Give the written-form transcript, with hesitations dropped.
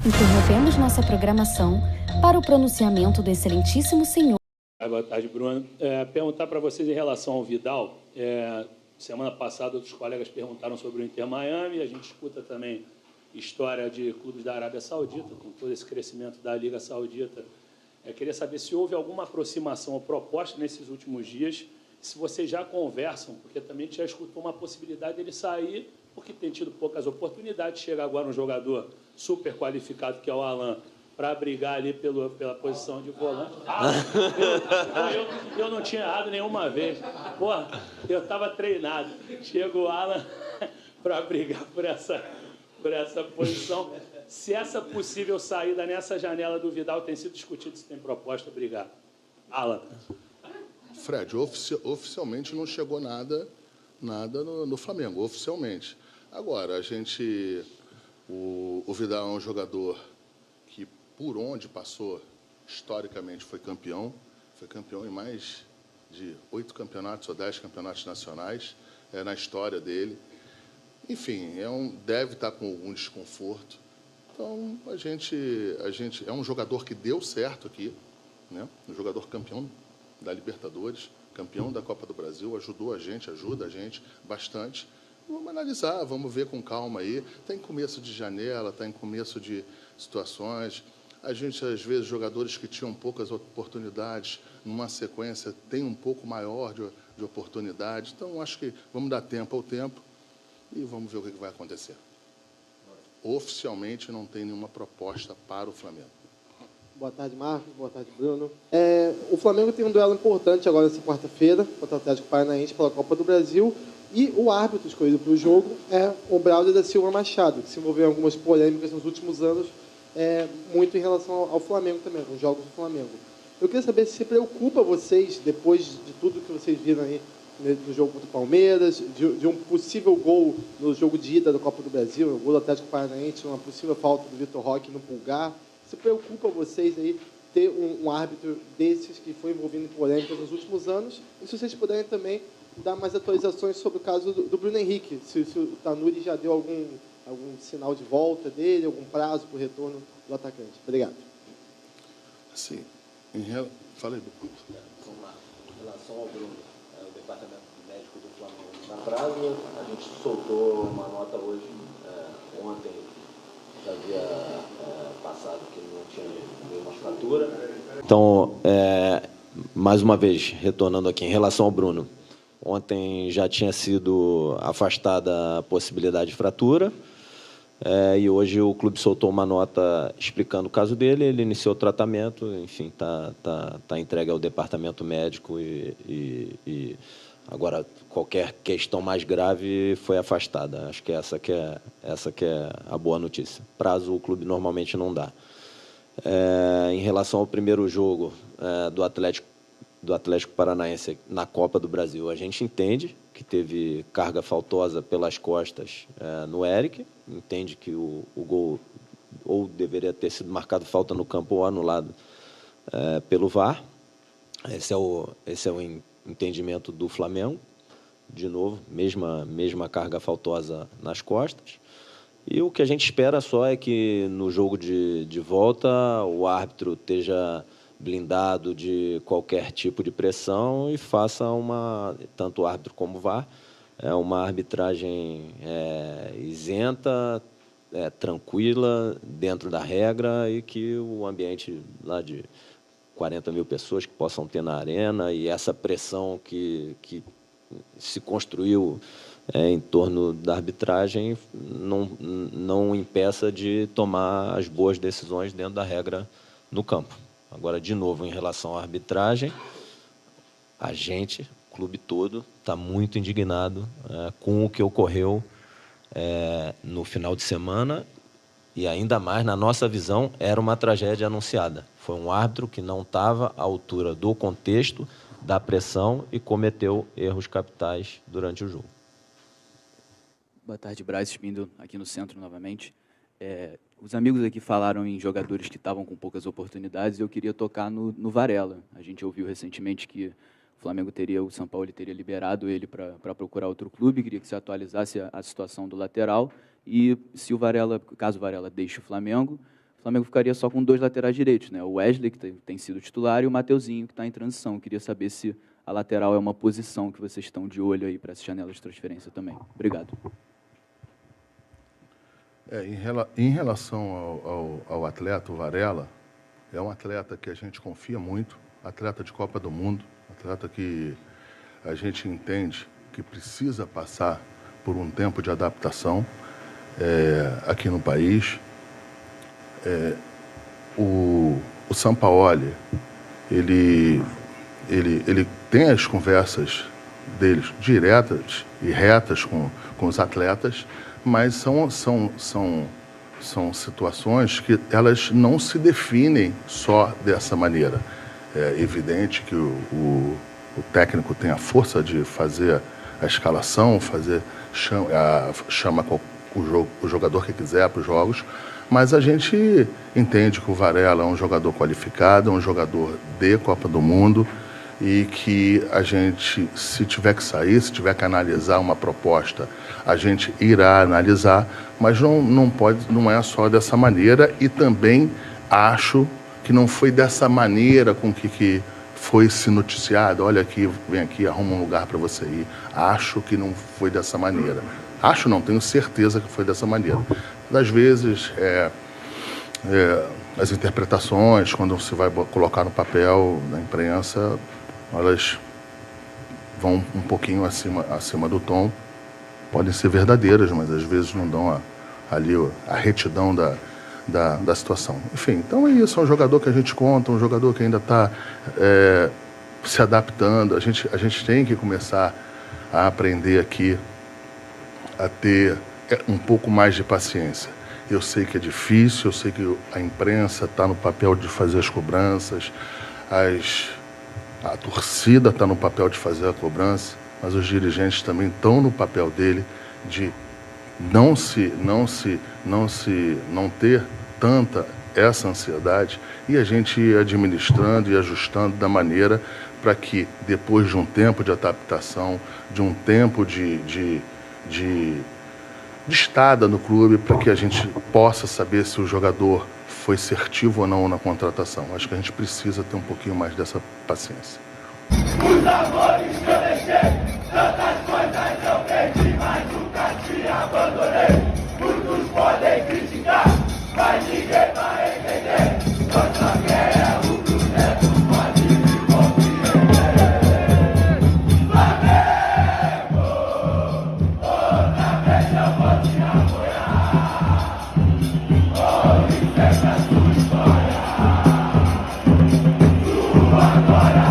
Interrompemos nossa programação para o pronunciamento do excelentíssimo senhor. Boa tarde, Bruno. Perguntar para vocês em relação ao Vidal. Semana passada, outros colegas perguntaram sobre o Inter Miami. A gente escuta também história de clubes da Arábia Saudita, com todo esse crescimento da Liga Saudita. Queria saber se houve alguma aproximação ou proposta nesses últimos dias, se vocês já conversam, porque também já escutou uma possibilidade dele sair, porque tem tido poucas oportunidades. Chega agora um jogador super qualificado, que é o Alan, para brigar ali pela posição de volante. Eu não tinha errado nenhuma vez. Porra, eu estava treinado. Chega o Alan para brigar por essa posição. Se essa possível saída nessa janela do Vidal tem sido discutido, se tem proposta, obrigado. Alan. Fred, oficialmente não chegou nada no Flamengo, oficialmente. Agora, o Vidal é um jogador que, por onde passou, historicamente foi campeão em mais de 8 campeonatos ou 10 campeonatos nacionais na história dele. Enfim, deve estar com algum desconforto. Então, a gente é um jogador que deu certo aqui, né? Um jogador campeão da Libertadores, campeão da Copa do Brasil, ajuda a gente bastante. Vamos analisar, vamos ver com calma aí. Está em começo de janela, está em começo de situações. A gente, às vezes, jogadores que tinham poucas oportunidades, numa sequência, tem um pouco maior de oportunidade. Então, acho que vamos dar tempo ao tempo e vamos ver o que vai acontecer. Oficialmente, não tem nenhuma proposta para o Flamengo. Boa tarde, Marcos. Boa tarde, Bruno. O Flamengo tem um duelo importante agora nessa quarta-feira contra o Atlético Paranaense pela Copa do Brasil. E o árbitro escolhido para o jogo é o Braulio da Silva Machado, que se envolveu em algumas polêmicas nos últimos anos, muito em relação ao Flamengo também, com os jogos do Flamengo. Eu queria saber se preocupa vocês, depois de tudo que vocês viram aí no jogo contra o Palmeiras, de um possível gol no jogo de ida da Copa do Brasil, o gol do Atlético Paranaense, uma possível falta do Vitor Roque no Pulgar. Se preocupa vocês aí ter um árbitro desses que foi envolvido em polêmicas nos últimos anos? E se vocês puderem também dar mais atualizações sobre o caso do Bruno Henrique, se o Tanuri já deu algum sinal de volta dele, algum prazo para o retorno do atacante. Obrigado. Sim. Fala aí, Bruno. Vamos lá. Em relação ao Bruno, o departamento médico do Flamengo na prazo, a gente soltou uma nota hoje, ontem, já havia passado que não tinha nenhuma fratura. Então, mais uma vez, retornando aqui, em relação ao Bruno, ontem já tinha sido afastada a possibilidade de fratura, e hoje o clube soltou uma nota explicando o caso dele, ele iniciou o tratamento, enfim, está entregue ao departamento médico e agora qualquer questão mais grave foi afastada. Acho que essa que é a boa notícia. Prazo o clube normalmente não dá. Em relação ao primeiro jogo do Atlético Paranaense na Copa do Brasil, a gente entende que teve carga faltosa pelas costas no Eric, entende que o gol ou deveria ter sido marcado falta no campo ou anulado pelo VAR. Esse é o entendimento do Flamengo. De novo, mesma carga faltosa nas costas. E o que a gente espera só é que no jogo de volta o árbitro esteja blindado de qualquer tipo de pressão e faça tanto o árbitro como o VAR, uma arbitragem isenta, tranquila, dentro da regra, e que o ambiente lá de 40 mil pessoas que possam ter na arena e essa pressão que se construiu em torno da arbitragem não impeça de tomar as boas decisões dentro da regra no campo. Agora, de novo, em relação à arbitragem, a gente, o clube todo, está muito indignado com o que ocorreu no final de semana e, ainda mais, na nossa visão, era uma tragédia anunciada. Foi um árbitro que não estava à altura do contexto, da pressão e cometeu erros capitais durante o jogo. Boa tarde, Braz Espíndola, aqui no centro novamente. Os amigos aqui falaram em jogadores que estavam com poucas oportunidades e eu queria tocar no Varela. A gente ouviu recentemente que o São Paulo teria liberado ele para procurar outro clube, queria que se atualizasse a situação do lateral e se caso o Varela deixe o Flamengo, o Flamengo ficaria só com 2 laterais direitos, né? O Wesley, que tem sido titular, e o Mateuzinho, que está em transição. Eu queria saber se a lateral é uma posição que vocês estão de olho aí para essa janela de transferência também. Obrigado. Em relação ao atleta, o Varela, é um atleta que a gente confia muito, atleta de Copa do Mundo, atleta que a gente entende que precisa passar por um tempo de adaptação aqui no país. O Sampaoli, ele tem as conversas deles diretas e retas com os atletas, mas são situações que elas não se definem só dessa maneira. É evidente que o técnico tem a força de fazer a escalação, chama o jogador que quiser para os jogos, mas a gente entende que o Varela é um jogador qualificado, é um jogador de Copa do Mundo, e que a gente, se tiver que sair, se tiver que analisar uma proposta, a gente irá analisar, mas não é só dessa maneira, e também acho que não foi dessa maneira com que foi se noticiado. Olha aqui, vem aqui, arruma um lugar para você ir. Acho que não foi dessa maneira. Acho não, tenho certeza que foi dessa maneira. Às vezes, as interpretações, quando se vai colocar no papel, na imprensa, elas vão um pouquinho acima do tom. Podem ser verdadeiras, mas às vezes não dão ali a retidão da situação. Enfim, então é isso, é um jogador que a gente conta, um jogador que ainda está se adaptando. A gente tem que começar a aprender aqui a ter um pouco mais de paciência. Eu sei que é difícil, eu sei que a imprensa está no papel de fazer as cobranças, a torcida está no papel de fazer a cobrança, mas os dirigentes também estão no papel dele de não ter tanta essa ansiedade, e a gente ir administrando e ajustando da maneira para que, depois de um tempo de adaptação, de um tempo de estada no clube, para que a gente possa saber se o jogador foi assertivo ou não na contratação. Acho que a gente precisa ter um pouquinho mais dessa paciência. Os amores que eu deixei, tantas coisas eu perdi, mas nunca te abandonei. Muitos podem criticar, mas ninguém vai entender. Nossa guerra é o projeto, pode me compreender. Flamengo, outra vez eu vou te apoiar. Olhe sempre a sua história. Tu agora